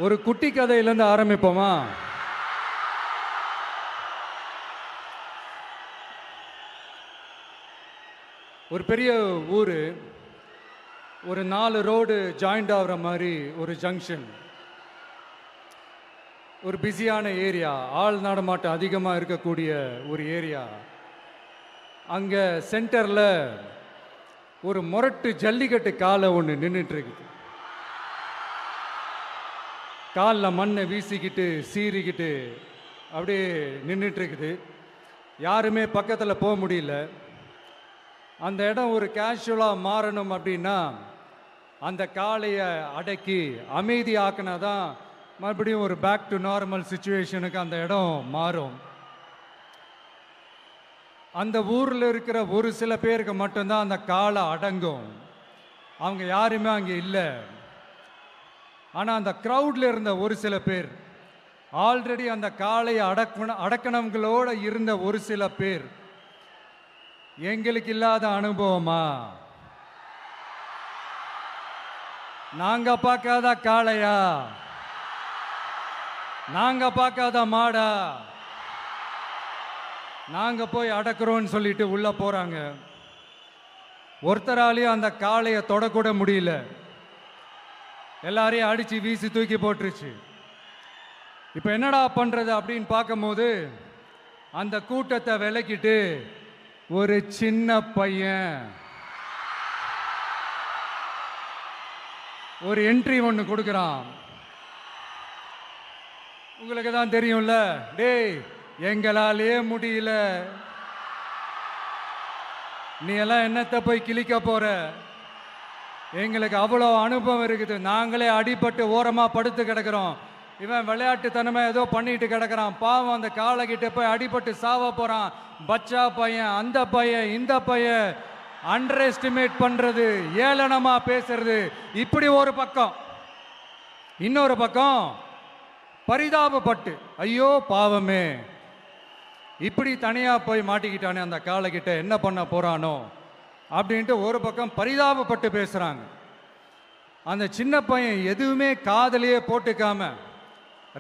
ஒரு குட்டி கதையிலேருந்து ஆரம்பிப்போமா? ஒரு பெரிய ஊர், ஒரு 4 ரோடு ஜாயிண்ட் ஆகிற மாதிரி ஒரு ஜங்ஷன், ஒரு பிஸியான ஏரியா, ஆள் நடமாட்டம் அதிகமாக இருக்கக்கூடிய ஒரு ஏரியா. அங்கே சென்டரில் ஒரு முரட்டு ஜல்லிக்கட்டு காலை ஒன்று நின்றுட்டு இருக்குது. காலில் மண்ணை வீசிக்கிட்டு சீறிக்கிட்டு அப்படியே நின்றுட்டு இருக்குது. யாருமே பக்கத்தில் போக முடியல. அந்த இடம் ஒரு கேஷுவலாக மாறணும் அப்படின்னா அந்த காளையை அடக்கி அமைதி ஆக்கினா தான் மறுபடியும் ஒரு பேக் டு நார்மல் சுச்சுவேஷனுக்கு அந்த இடம் மாறும். அந்த ஊரில் இருக்கிற ஒரு சில பேருக்கு மட்டும்தான் அந்த காளை அடங்கும். அவங்க யாருமே அங்கே இல்லை. ஆனால் அந்த க்ரௌடில் இருந்த ஒரு சில பேர், ஆல்ரெடி அந்த காளையை அடக்கணவங்களோட இருந்த ஒரு சில பேர், எங்களுக்கு இல்லாத அனுபவமா? நாங்க பார்க்காத காளையா? நாங்க பார்க்காத மாடா? நாங்க போய் அடக்குறோம்னு சொல்லிட்டு உள்ள போறாங்க. ஒருத்தராலையும் அந்த காளையை தொடக்கூட முடியல. எல்லாரையும் அடிச்சு வீசி தூக்கி போட்டுருச்சு. இப்போ என்னடா பண்றது அப்படின்னு பார்க்கும்போது அந்த கூட்டத்தை விலக்கிட்டு ஒரு சின்ன பையன் ஒரு என்ட்ரி ஒன்று கொடுக்குறான். உங்களுக்கு தான் தெரியும்ல, டேய் எங்களாலே முடியல, நீ எல்லாம் என்னத்தை போய் கிழிக்க போற? எங்களுக்கு அவ்வளோ அனுபவம் இருக்குது, நாங்களே அடிபட்டு ஓரமாக படுத்து கிடக்கிறோம், இவன் விளையாட்டுத்தனமா ஏதோ பண்ணிட்டு கிடக்கிறான், பாவம் அந்த காளைகிட்ட போய் அடிபட்டு சாவ போறான், பச்சா பையன், அந்த பையன், இந்த பையன், அண்டர் எஸ்டிமேட் பண்றது, ஏளனமா பேசுறது, இப்படி ஒரு பக்கம். இன்னொரு பக்கம் பரிதாபப்பட்டு, ஐயோ பாவமே, இப்படி தனியா போய் மாட்டிக்கிட்டானே அந்த காளைகிட்ட, என்ன பண்ண போறானோ அப்படின்ட்டு ஒரு பக்கம் பரிதாபப்பட்டு பேசுறாங்க. அந்த சின்ன பையன் எதுவுமே காதலையே போட்டுக்காம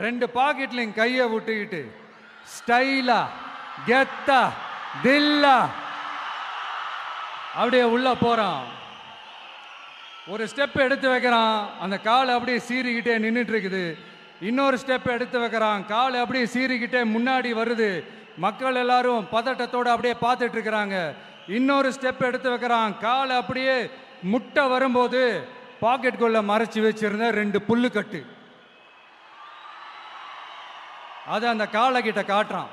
2 பாக்கெட்லையும் கையை விட்டுக்கிட்டு ஸ்டைலா கெத்தா தில்லா அப்படியே உள்ள போறான். ஒரு ஸ்டெப் எடுத்து வைக்கிறான், அந்த காலை அப்படியே சீறிக்கிட்டே நின்றுட்டு இருக்குது. இன்னொரு ஸ்டெப் எடுத்து வைக்கிறான், காலை அப்படியே சீறிக்கிட்டே முன்னாடி வருது. மக்கள் எல்லாரும் பதட்டத்தோடு அப்படியே பார்த்துட்டு இருக்கிறாங்க. இன்னொரு ஸ்டெப் எடுத்து வைக்கிறான், காலை அப்படியே முட்டை வரும்போது பாக்கெட்டுக்குள்ள மறைச்சி வச்சிருந்த 2 புல்லுக்கட்டு அதை அந்த காளை கிட்ட காட்டுறான்.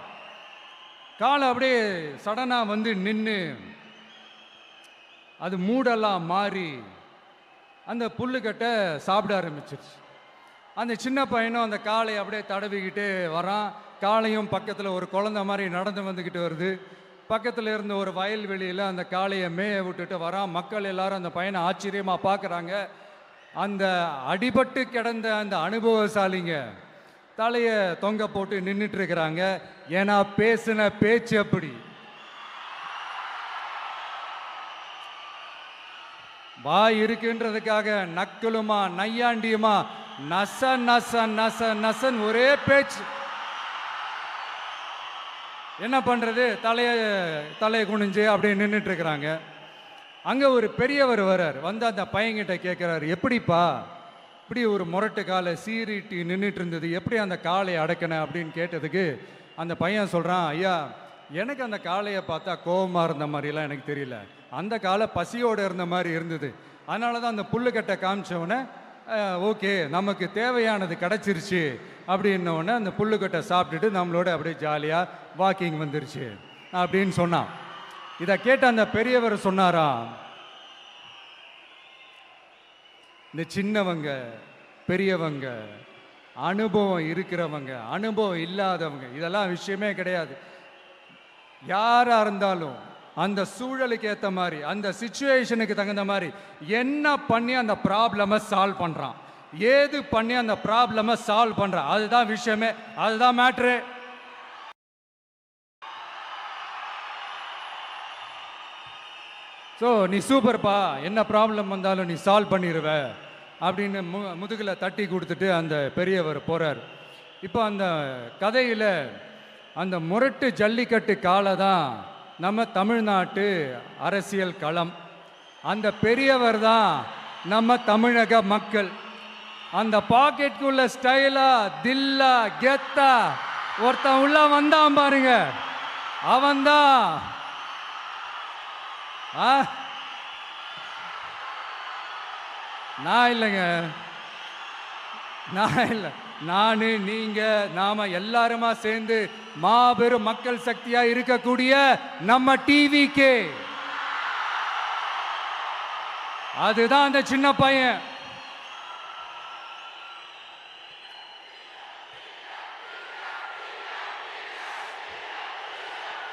காளை அப்படியே சடனா வந்து நின்று அது மூடெல்லாம் மாறி அந்த புல்லுக்கட்டை சாப்பிட ஆரம்பிச்சிருச்சு. அந்த சின்ன பையனும் அந்த காளையை அப்படியே தடவிக்கிட்டு வரான். காளையும் பக்கத்தில் ஒரு குழந்தை மாதிரி நடந்து வந்துக்கிட்டு வருது. பக்கத்தில் இருந்த ஒரு வயல்வெளியில் அந்த காளையை மேய விட்டுட்டு வரான். மக்கள் எல்லாரும் அந்த பையனை ஆச்சரியமாக பார்க்குறாங்க. அந்த அடிபட்டு கிடந்த அந்த அனுபவசாலிங்க தலையை தொங்க போட்டு நின்றுட்டு இருக்கிறாங்க. ஏன்னா பேசின பேச்சு அப்படி. வாய் இருக்குன்றதுக்காக நக்கலுமா நையாண்டியுமா நச நச நச நசன் ஒரே பேச்சு. என்ன பண்றது, தலையை குனிஞ்சு அப்படியே நின்றுட்டு இருக்கிறாங்க. அங்க ஒரு பெரியவர் வர்றார். வந்து அந்த பையன்கிட்ட கேட்கிறாரு, எப்படிப்பா இப்படி ஒரு முரட்டு காலை சீறிட்டு நின்றுட்டு இருந்தது, எப்படி அந்த காளையை அடக்கின அப்படின்னு கேட்டதுக்கு அந்த பையன் சொல்றான், ஐயா எனக்கு அந்த காளையை பார்த்தா கோபமாக இருந்த மாதிரிலாம் எனக்கு தெரியல, அந்த காலை பசியோடு இருந்த மாதிரி இருந்தது, அதனால தான் அந்த புல்லுக்கட்டை காமிச்சவொடனே ஓகே நமக்கு தேவையானது கிடச்சிருச்சு அப்படின்னோடனே அந்த புல்லுக்கட்டை சாப்பிட்டுட்டு நம்மளோட அப்படியே ஜாலியாக வாக்கிங் வந்துருச்சு அப்படின்னு சொன்னான். இதை கேட்ட அந்த பெரியவர் சொன்னாரா, இந்த சின்னவங்க பெரியவங்க, அனுபவம் இருக்கிறவங்க அனுபவம் இல்லாதவங்க இதெல்லாம் விஷயமே கிடையாது. யாரா இருந்தாலும் அந்த சூழலுக்கு ஏற்ற மாதிரி அந்த சிச்சுவேஷனுக்கு தகுந்த மாதிரி என்ன பண்ணி அந்த ப்ராப்ளமை சால்வ் பண்றான், ஏது பண்ணி அந்த ப்ராப்ளமை சால்வ் பண்றான், அதுதான் விஷயமே, அதுதான் மேட்ரு. ஸோ நீ சூப்பர்ப்பா, என்ன ப்ராப்ளம் வந்தாலும் நீ சால்வ் பண்ணிடுவ அப்படின்னு முதுகில் தட்டி கொடுத்துட்டு அந்த பெரியவர் போகிறார். இப்போ அந்த கதையில் அந்த முரட்டு ஜல்லிக்கட்டு காலை தான் நம்ம தமிழ்நாட்டு அரசியல் களம். அந்த பெரியவர் தான் நம்ம தமிழக மக்கள். அந்த பாக்கெட்டுக்குள்ள ஸ்டைலா தில்லா கெத்தா ஒருத்தன் உள்ள வந்தான் பாருங்க, அவன்தான் நான் இல்லைங்க, நான் இல்லை, நானு நீங்க நாம எல்லாருமா சேர்ந்து மாபெரும் மக்கள் சக்தியா இருக்கக்கூடிய நம்ம டிவிக்கு, அதுதான் அந்த சின்ன பையன்.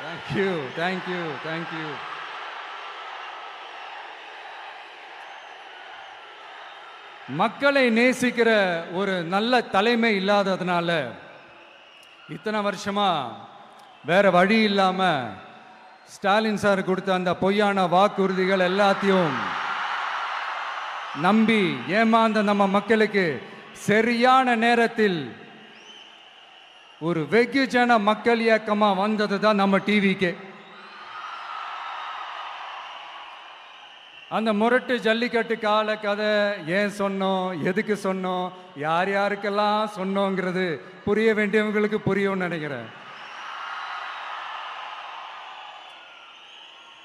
Thank you thank you thank you. மக்களை நேசிக்கிற ஒரு நல்ல தலைமை இல்லாததுனால இத்தனை வருஷமா வேற வழி இல்லாம ஸ்டாலின் சார் கொடுத்த அந்த பொய்யான வாக்குறுதிகள் எல்லாத்தையும் நம்பி ஏமாந்த நம்ம மக்களுக்கு சரியான நேரத்தில் ஒரு வெகுஜன மக்கள் இயக்கமா வந்தது தான் நம்ம டிவிக்கு. அந்த முரட்டு ஜல்லிக்கட்டு கால கதை ஏன் சொன்னோம், எதுக்கு சொன்னோம், யார் யாருக்கெல்லாம் சொன்னோங்கிறது புரிய வேண்டியவங்களுக்கு புரியும்னு நினைக்கிறேன்.